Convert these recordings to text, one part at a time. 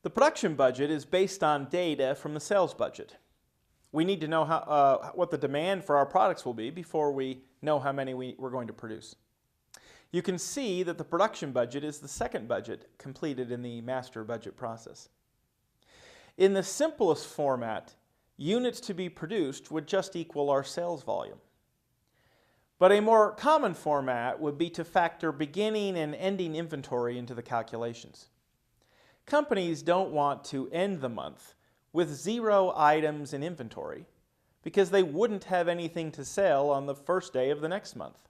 The production budget is based on data from the sales budget. We need to know what the demand for our products will be before we know how many we're going to produce. You can see that the production budget is the second budget completed in the master budget process. In the simplest format, units to be produced would just equal our sales volume. But a more common format would be to factor beginning and ending inventory into the calculations. Companies don't want to end the month with 0 items in inventory because they wouldn't have anything to sell on the first day of the next month.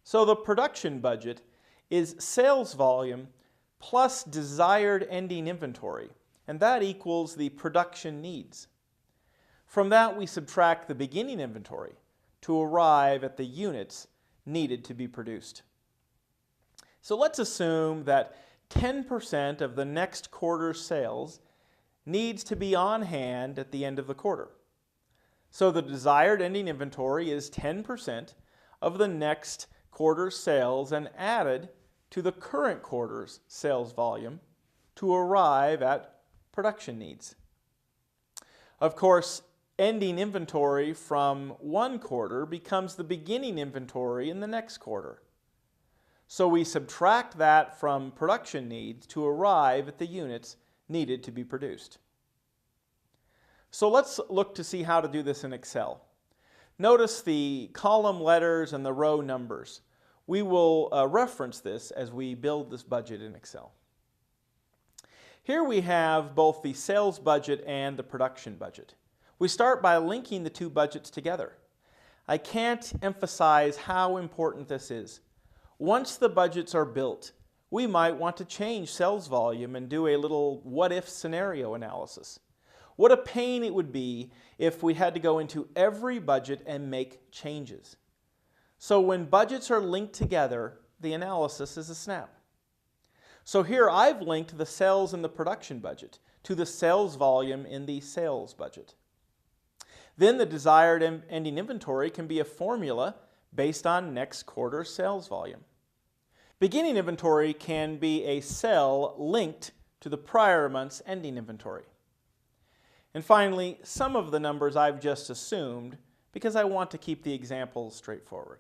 So the production budget is sales volume plus desired ending inventory, and that equals the production needs. From that, we subtract the beginning inventory to arrive at the units needed to be produced. So let's assume that 10% of the next quarter's sales needs to be on hand at the end of the quarter. So the desired ending inventory is 10% of the next quarter's sales and added to the current quarter's sales volume to arrive at production needs. Of course, ending inventory from one quarter becomes the beginning inventory in the next quarter. So we subtract that from production needs to arrive at the units needed to be produced. So let's look to see how to do this in Excel. Notice the column letters and the row numbers. We will reference this as we build this budget in Excel. Here we have both the sales budget and the production budget. We start by linking the two budgets together. I can't emphasize how important this is. Once the budgets are built, we might want to change sales volume and do a little what-if scenario analysis. What a pain it would be if we had to go into every budget and make changes. So when budgets are linked together, the analysis is a snap. So here I've linked the sales and the production budget to the sales volume in the sales budget. Then the desired ending inventory can be a formula based on next quarter's sales volume. Beginning inventory can be a cell linked to the prior month's ending inventory. And finally, some of the numbers I've just assumed because I want to keep the examples straightforward.